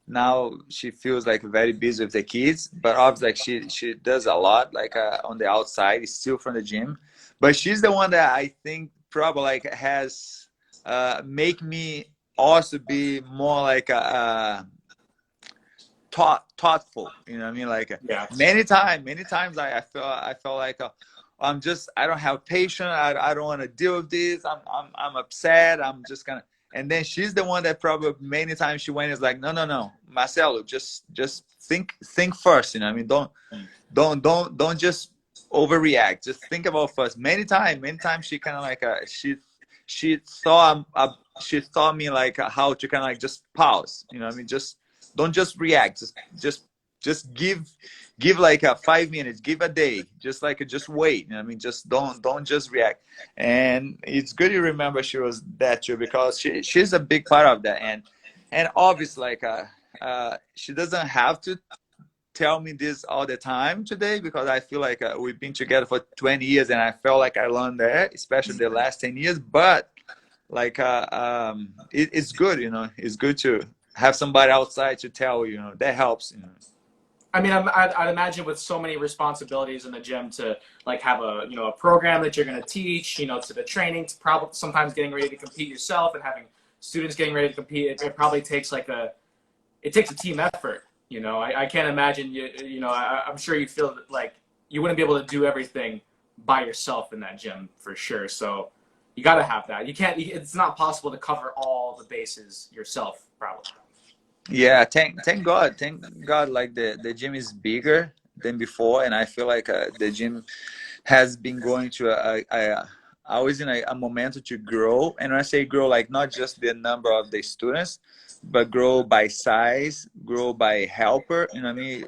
S1: Now she feels like very busy with the kids, but obviously like she does a lot like on the outside, still from the gym. But she's the one that I think probably like has make me also be more like thoughtful. You know what I mean? Like many times I felt like I don't have patience. I don't want to deal with this. I'm upset. I'm just gonna. And then she's the one that probably many times she went is like, no, no, no, Marcelo, just think first. You know what I mean? Don't just overreact. Just think about first. Many times she kind of like she saw she taught me like how to kind of like just pause. You know what I mean? Just don't just react. Just give like a 5 minutes, give a day, just like just wait. You know what I mean? Just don't just react. And it's good you remember she was that too, because she's a big part of that. And obviously like she doesn't have to tell me this all the time today, because I feel like we've been together for 20 years and I felt like I learned there, especially the last 10 years. But like it's good, you know, it's good to have somebody outside to tell you, you know, that helps, you know.
S2: I mean, I'd imagine with so many responsibilities in the gym to like have a, you know, a program that you're going to teach, you know, to the training, to probably sometimes getting ready to compete yourself and having students getting ready to compete, it probably takes like it takes a team effort. You know, I can't imagine you know, I'm sure you feel like you wouldn't be able to do everything by yourself in that gym for sure. So you got to have that. You can't, it's not possible to cover all the bases yourself, probably.
S1: Yeah, thank God, like the gym is bigger than before, and I feel like the gym has been going to always in a momentum to grow. And when I say grow, like not just the number of the students, but grow by size, grow by helper. You know what I mean?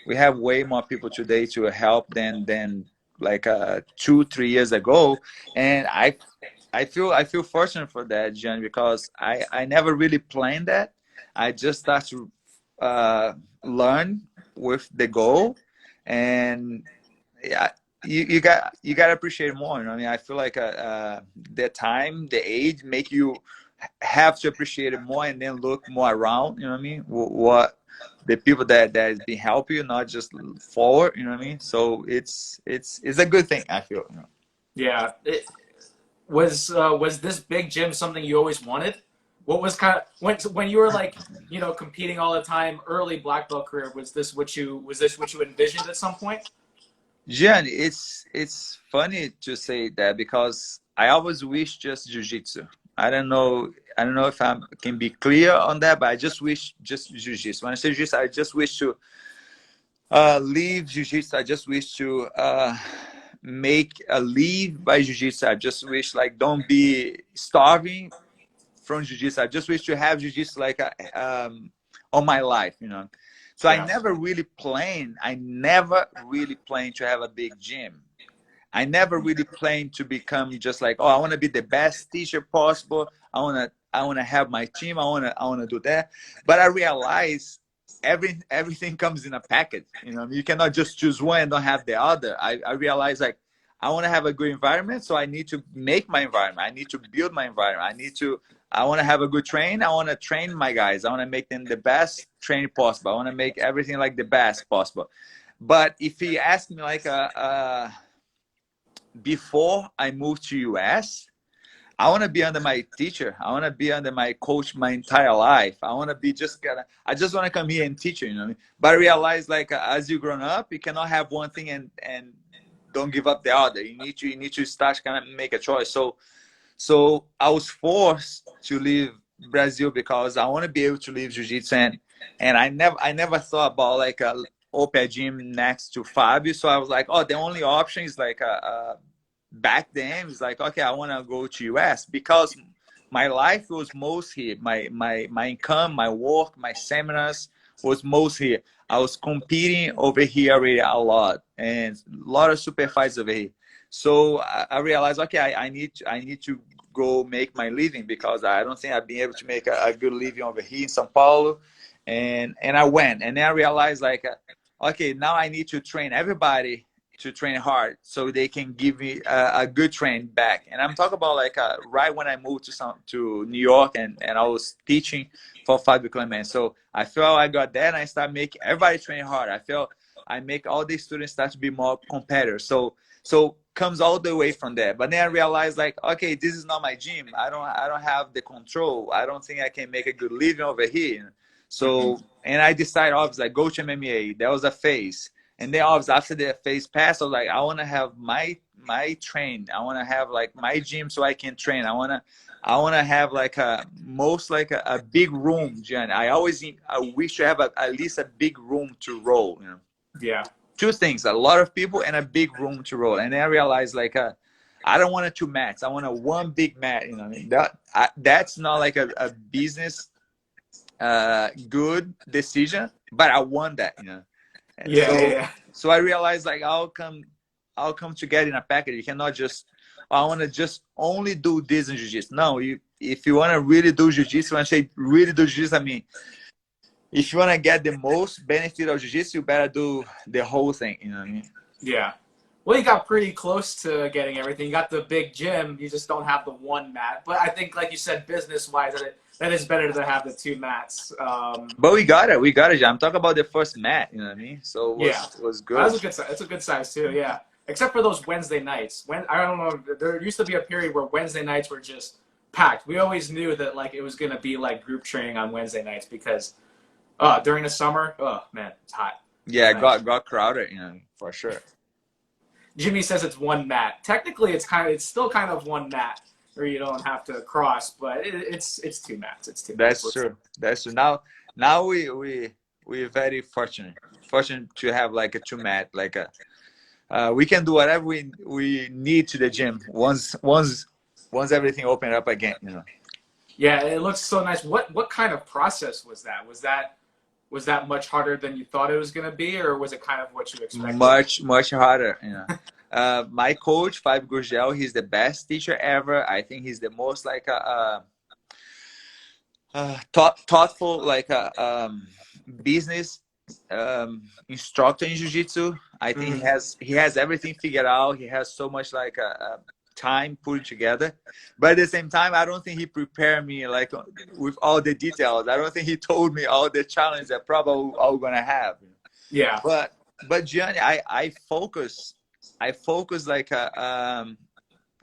S1: We have way more people today to help than like 2-3 years ago. And I feel fortunate for that, John, because I never really planned that. I just start to learn with the goal. And yeah, you got to appreciate more. You know what I mean? I feel like the time, the age make you have to appreciate it more, and then look more around. You know what I mean? What the people that has been helping you, not just forward. You know what I mean? So it's a good thing, I feel. You know?
S2: Yeah. Was this big gym something you always wanted? What was kind of when you were like, you know, competing all the time, early black belt career? Was this what you envisioned at some point?
S1: Gian, it's funny to say that, because I always wish just jiu-jitsu. I don't know if I can be clear on that, but I just wish just jiu-jitsu. When I say jiu-jitsu, I just wish to leave jiu-jitsu. I just wish to make a leave by jiu-jitsu. I just wish like don't be starving from jiu-jitsu. I just wish to have jiu-jitsu like all my life, you know. So
S2: Yeah.
S1: I never really planned to have a big gym. I never really planned to become just like, oh, I want to be the best teacher possible. I want to have my team. I want to do that. But I realized everything comes in a package. You know, you cannot just choose one and don't have the other. I realized like I want to have a good environment, so I need to make my environment. I need to build my environment. I want to have a good train. I want to train my guys. I want to make them the best training possible. I want to make everything like the best possible. But if he asked me like before I moved to US, I want to be under my teacher. I want to be under my coach my entire life. I want to be I just want to come here and teach you, you know. But I realize like as you grown up, you cannot have one thing and don't give up the other. You need to start kind of make a choice. So I was forced to leave Brazil because I want to be able to leave jiu-jitsu, and I never thought about like a open gym next to Fabio. So I was like, oh, the only option is like back then it's like, okay, I want to go to US, because my life was most here. My income, my work, my seminars was most here. I was competing over here already a lot, and a lot of super fights over here. So I realized, okay, I need to go make my living, because I don't think I've been able to make a good living over here in São Paulo. And I went, and then I realized like, okay, now I need to train everybody to train hard so they can give me a good train back. And I'm talking about like right when I moved to New York, and I was teaching for Fabio Clement. So I felt I got that, and I started making everybody train hard. I felt I make all these students start to be more competitors. So comes all the way from there. But then I realized like, okay, this is not my gym. I don't have the control. I don't think I can make a good living over here. So and I decided obviously like, go to MMA. That was a phase. And then obviously after the phase passed, I was like, I want to have my train. I want to have like my gym so I can train. I want to have like a big room, Jen. I wish to have at least a big room to roll.
S2: Yeah.
S1: Two things: a lot of people and a big room to roll. And then I realized like I don't want two mats. I want a one big mat. What I mean? That's not like a business good decision, but I want that. And
S2: Yeah, yeah.
S1: so I realized like I'll come together in a package. You cannot just, oh, I want to just only do this in jiu-jitsu. No, if you want to really do jiu-jitsu, when I say really do jiu-jitsu, I mean, if you want to get the most benefit of jiu-jitsu, you better do the whole thing. You know what I mean?
S2: Yeah. Well, you got pretty close to getting everything. You got the big gym. You just don't have the one mat. But I think, like you said, business-wise, that is better to have the two mats.
S1: But we got it. We got it. I'm talking about the first mat. You know what I mean? So it was good.
S2: That's a good size. It's a good size too. Yeah. Except for those Wednesday nights. When I don't know, there used to be a period where Wednesday nights were just packed. We always knew that like it was gonna be like group training on Wednesday nights because during the summer, oh man, it's hot.
S1: Yeah, it got crowded. For sure.
S2: Jimmy says it's one mat. Technically, it's still kind of one mat where you don't have to cross, but it's two mats. It's two.
S1: That's true. That's true. Now we're very fortunate to have like a two mat, like we can do whatever we need to the gym once everything opened up again.
S2: Yeah, it looks so nice. What kind of process was that? Was that much harder than you thought it was going to be, or was it kind of what you expected?
S1: Much harder. My coach, Five Gurgel, he's the best teacher ever. I think he's the most like thoughtful, like business instructor in jiu-jitsu. I think he has everything figured out. He has so much like time put it together, but at the same time I don't think he prepared me like with all the details. I don't think he told me all the challenges that probably all gonna have.
S2: Yeah.
S1: But Gianni, I focus like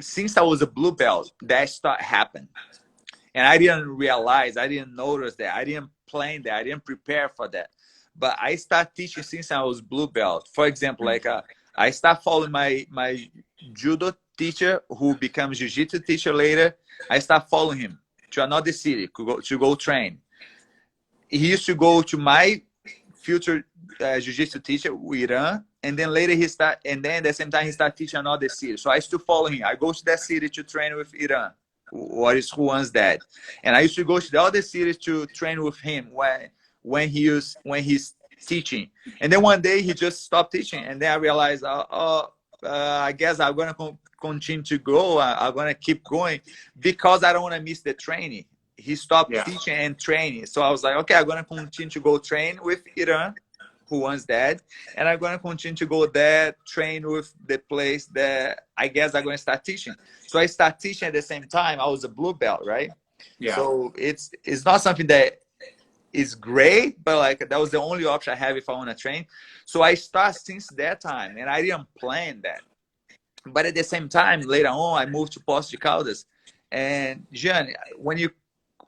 S1: since I was a blue belt, that start happened, and I didn't realize, I didn't notice that, I didn't plan that, I didn't prepare for that. But I start teaching since I was blue belt. For example, like I start following my judo teacher who becomes jiu-jitsu teacher later. I start following him to another city to go train. He used to go to my future jiu-jitsu teacher, Iran, and then later and then at the same time he started teaching another city. So I used to follow him. I go to that city to train with Iran, who wants that, and I used to go to the other cities to train with him when he's teaching. And then one day he just stopped teaching, and then I realized, I guess I'm gonna continue to go. I'm gonna keep going because I don't want to miss the training. He stopped teaching and training, so I was like, okay, I'm gonna continue to go train with Iran, who wants that, and I'm gonna continue to go there, train with the place that I guess I'm gonna start teaching. So I start teaching at the same time. I was a blue belt, right?
S2: Yeah.
S1: So it's not something that is great, but like that was the only option I have if I want to train. So I start since that time, and I didn't plan that. But at the same time, later on, I moved to Poços de Caldas. And Gianni, when you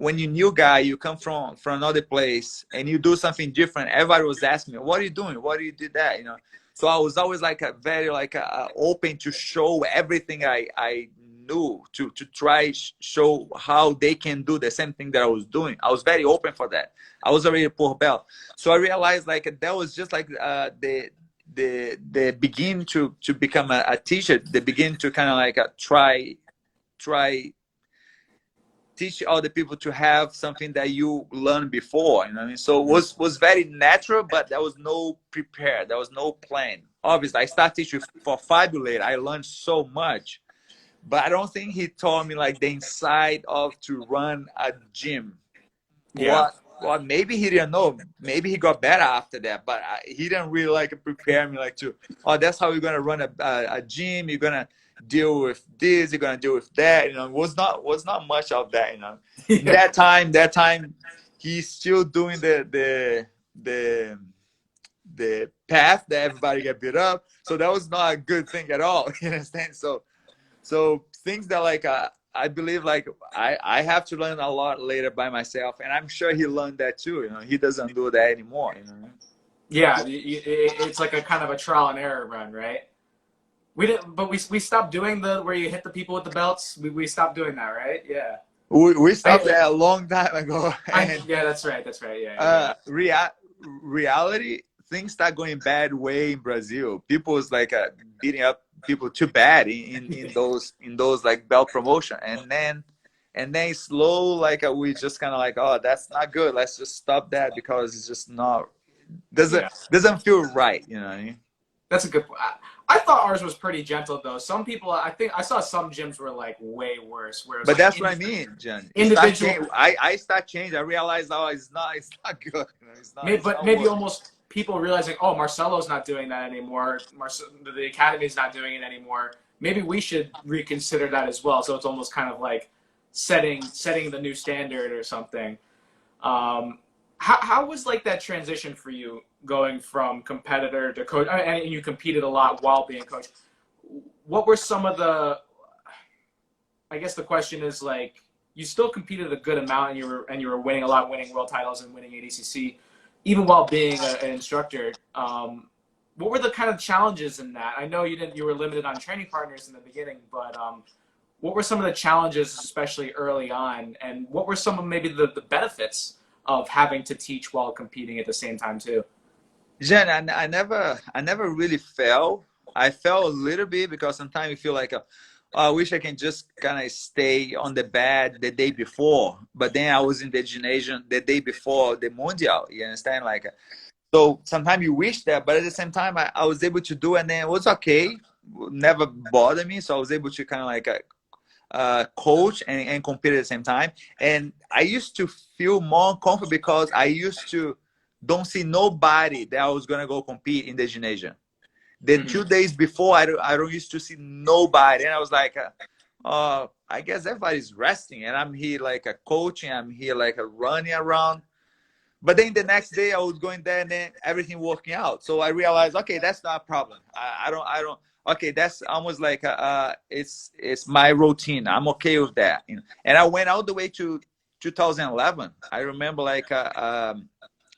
S1: new guy, you come from another place and you do something different, everybody was asking me, what are you doing? What do you do that? So I was always like very open to show everything I knew, to try show how they can do the same thing that I was doing. I was very open for that. I was already a poor belt. So I realized like that was just like the begin to become a teacher, the begin to kind of like try teach other people to have something that you learned before. You know what I mean? So it was very natural, but there was no prepare, there was no plan. Obviously, I started teaching for Fabio later. I learned so much, but I don't think he taught me like the inside of to run a gym.
S2: Yeah.
S1: What maybe he didn't know. Maybe he got better after that, but he didn't really like prepare me like to, oh, that's how you're gonna run a gym. You're gonna deal with this. You're gonna deal with that. It was not much of that.
S2: Yeah.
S1: That time, he's still doing the path that everybody get beat up. So that was not a good thing at all. You understand? So things that like I believe like I have to learn a lot later by myself, and I'm sure he learned that too. He doesn't do that anymore.
S2: Yeah, it's like a kind of a trial and error run, right? We didn't, but we stopped doing the where you hit the people with the belts. We stopped doing that, right? Yeah.
S1: We stopped
S2: I,
S1: that a long time ago. And
S2: yeah, that's right. That's right. Yeah, yeah, yeah.
S1: reality, things start going bad way in Brazil. People's like beating up people too bad in those like belt promotion, and then slow like we just kind of like, oh, that's not good. Let's just stop that because it's just not
S2: Yeah.
S1: doesn't feel right. You know what I mean?
S2: That's a good point. I thought ours was pretty gentle though. Some people, I think I saw some gyms were like way worse, where it was
S1: But
S2: like
S1: that's what I mean, John. It start
S2: individual.
S1: change. I start change. I realize, oh, it's not good. You know, it's
S2: But
S1: not
S2: maybe
S1: working.
S2: almost people realizing, oh, Marcelo's not doing that anymore. The academy's not doing it anymore. Maybe we should reconsider that as well. So it's almost kind of like setting the new standard or something. How was like that transition for you going from competitor to coach? And you competed a lot while being coach. What were some of the? I guess the question is like you still competed a good amount and you were winning a lot, winning world titles and winning ADCC, even while being an instructor. What were the kind of challenges in that? I know you were limited on training partners in the beginning, but what were some of the challenges, especially early on, and what were some of maybe the benefits of having to teach while competing at the same time too?
S1: Jen, I never really fell. I fell a little bit because sometimes you feel like, I wish I can just kind of stay on the bed the day before. But then I was in the gymnasium the day before the Mundial. You understand? Like, so sometimes you wish that, but at the same time, I was able to do, and then it was okay. Never bothered me, so I was able to kind of like coach and compete at the same time. And I used to feel more comfortable because I used to don't see nobody that I was gonna go compete in the gymnasium. The
S2: Mm-hmm.
S1: 2 days before, I don't used to see nobody, and I was like, I guess everybody's resting, and I'm here like a coaching, I'm here like a running around. But then the next day I was going there and then everything working out. So I realized, okay, that's not a problem. I don't. Okay, that's almost like it's my routine. I'm okay with that. You know? And I went all the way to 2011. I remember like I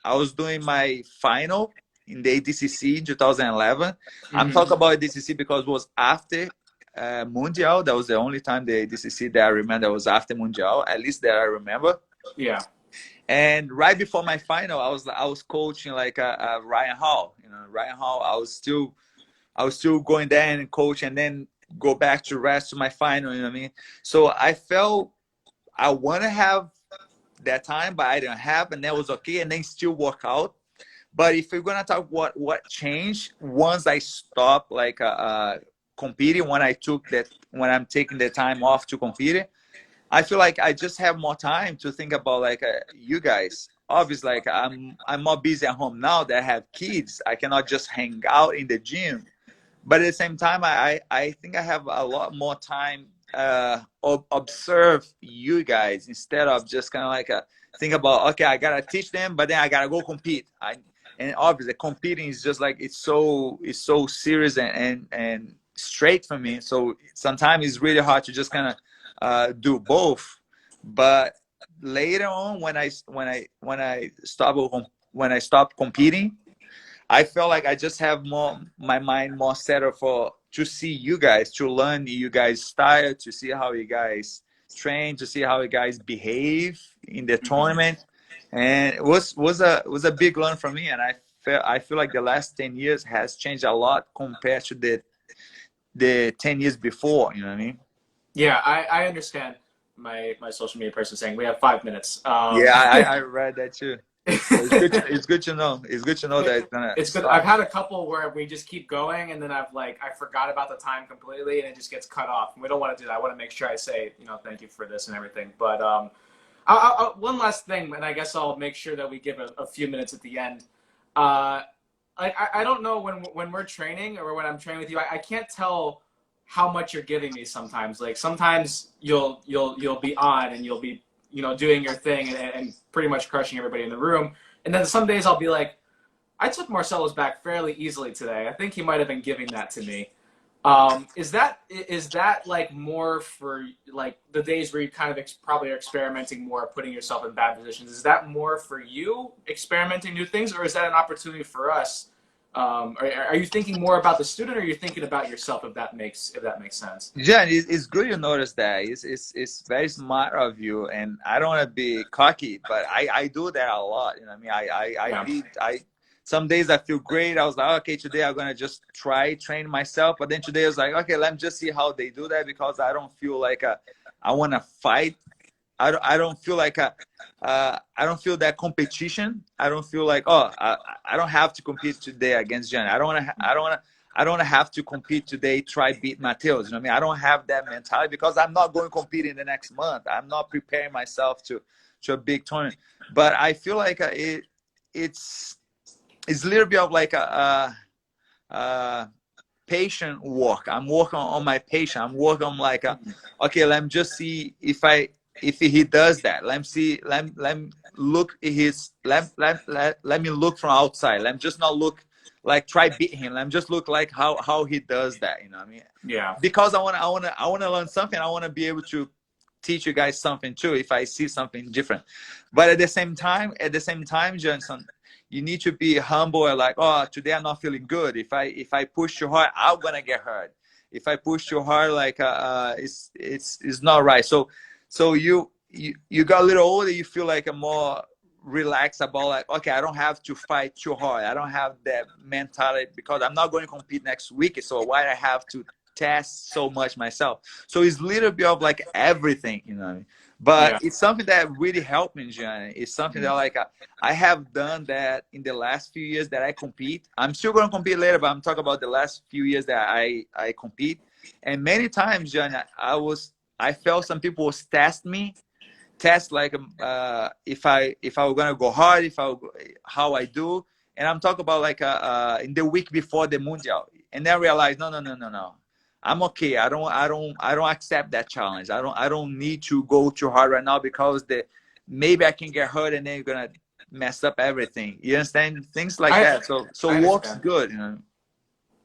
S1: was doing my final in the ADCC in 2011. I'm
S2: Mm-hmm.
S1: talking about ADCC because it was after Mundial. That was the only time the ADCC that I remember that was after Mundial, at least that I remember.
S2: Yeah.
S1: And right before my final, I was coaching like Ryan Hall. You know, Ryan Hall. I was still going there and coach, and then go back to rest to my final. You know what I mean? So I felt I want to have that time, but I didn't have, and that was okay. And then still work out. But if we're gonna talk what changed once I stopped like competing, when I'm taking the time off to compete, I feel like I just have more time to think about like you guys. Obviously, like I'm more busy at home now that I have kids. I cannot just hang out in the gym. But at the same time, I think I have a lot more time observe you guys instead of just kind of like think about, okay, I gotta teach them, but then I gotta go compete. And obviously competing is just like it's so serious and straight for me. So sometimes it's really hard to just kind of do both. But later on, when I stopped competing, I felt like I just have more my mind more settled for to see you guys, to learn you guys' style, to see how you guys train, to see how you guys behave in the
S2: Mm-hmm.
S1: tournament, and it was a big learn for me. And I feel like the last 10 years has changed a lot compared to the 10 years before. You know what I mean?
S2: Yeah, I understand my social media person saying we have 5 minutes.
S1: Yeah, I read that too. So it's good to know. It's good to know that it's gonna
S2: It's good. I've
S1: stop.
S2: had a couple where we just keep going, and then I forgot about the time completely, and it just gets cut off. And we don't want to do that. I want to make sure I say, thank you for this and everything. But one last thing, and I guess I'll make sure that we give a few minutes at the end. I don't know when we're training or when I'm training with you, I can't tell how much you're giving me sometimes. Like sometimes you'll be on and you'll be doing your thing and pretty much crushing everybody in the room. And then some days I'll be like, I took Marcelo's back fairly easily today. I think he might have been giving that to me. Is that like more for like the days where you kind of probably are experimenting more, putting yourself in bad positions? Is that more for you experimenting new things, or is that an opportunity for us? Are you thinking more about the student, or are you thinking about yourself? If that makes sense.
S1: Jen, it's good you notice that. It's very smart of you, and I don't want to be cocky, but I do that a lot. You know what I mean?
S2: Yeah.
S1: Some days I feel great. I was like, okay, today I'm gonna just try train myself. But then today I was like, okay, let me just see how they do that, because I don't feel like I want to fight. I don't feel like I don't feel that competition. I don't feel like, oh, I don't have to compete today against Jen. I don't want to have to compete today, try beat Mateus. You know what I mean? I don't have that mentality, because I'm not going to compete in the next month. I'm not preparing myself to a big tournament. But I feel like it's a little bit of like a patient work. I'm working on my patience. I'm working on like okay, let me just see if he does that. Let me see. Let me look at his. Let me look from outside. Let me just not look like try beat him. Let me just look like how he does that. You know what I mean?
S2: Yeah.
S1: Because I wanna learn something. I want to be able to teach you guys something too if I see something different. But at the same time, Johnson, you need to be humble and like, oh, today I'm not feeling good. If I push too hard, I'm gonna get hurt. If I push too hard, like it's not right. So you got a little older, you feel like a more relaxed about like, okay, I don't have to fight too hard. I don't have that mentality, because I'm not going to compete next week. So why I have to test so much myself? So it's a little bit of like everything, you know. But
S2: Yeah.
S1: it's something that really helped me, Gianni. It's something that like I have done that in the last few years that I compete. I'm still going to compete later, but I'm talking about the last few years that I compete. And many times, Gianni, I felt some people was test like if I were gonna go hard, how I do. And I'm talking about like in the week before the Mundial, and then I realized no, I'm okay. I don't accept that challenge. I don't need to go too hard right now, because the maybe I can get hurt and then you're gonna mess up everything. You understand? Things like
S2: I
S1: that. So
S2: I
S1: works
S2: understand.
S1: good, you know.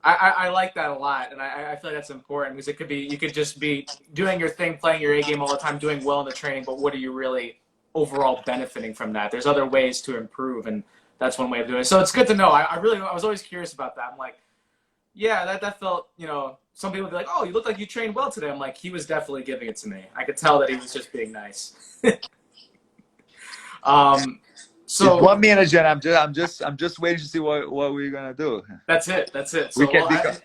S2: I like that a lot, and I feel like that's important, because it could be, you could just be doing your thing, playing your A game all the time, doing well in the training, but what are you really overall benefiting from that? There's other ways to improve, and that's one way of doing it. So it's good to know. I was always curious about that. I'm like, yeah, that felt, some people would be like, oh, you look like you trained well today. I'm like, he was definitely giving it to me. I could tell that he was just being nice. um,
S1: It's
S2: so
S1: 1 minute, Jen. I'm just waiting to see what we're gonna do.
S2: that's it. That's it.
S1: We
S2: So,
S1: can
S2: well,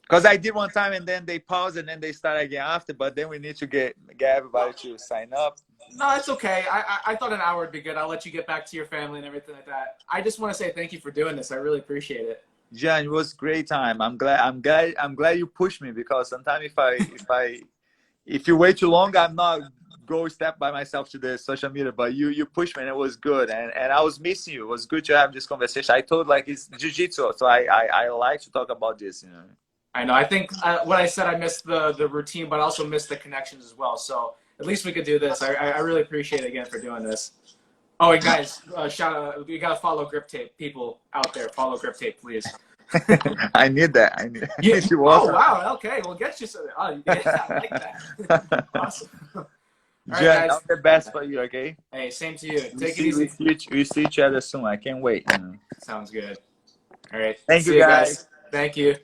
S1: because I did one time and then they pause and then they start again after. But then we need to get everybody to sign up.
S2: no, it's okay. I thought an hour would be good. I'll let you get back to your family and everything like that. I just want to say thank you for doing this. I really appreciate it.
S1: Jan, it was a great time. I'm glad you pushed me, because sometimes if you wait too long, I'm not go step by myself to the social media. But you pushed me and it was good. And I was missing you. It was good to have this conversation. I told like it's jiu-jitsu, so I like to talk about this. You know.
S2: I know. I think what I said, I missed the routine, but I also missed the connections as well. So at least we could do this. I really appreciate it again for doing this. Oh, and guys, shout out! You gotta follow Grip Tape, people out there. Follow Grip Tape, please.
S1: I need that. I
S2: Yeah.
S1: need to
S2: Oh
S1: work
S2: wow. Okay. We'll get you some. Oh yeah, I like that. Awesome. All right,
S1: Jen, all
S2: guys.
S1: the best for you, okay?
S2: Hey, same to you.
S1: We
S2: Take it
S1: see we
S2: easy.
S1: see each, we see each other soon. I can't wait. You know.
S2: Sounds good. All right.
S1: Thank you,
S2: See you
S1: guys.
S2: guys. Thank you.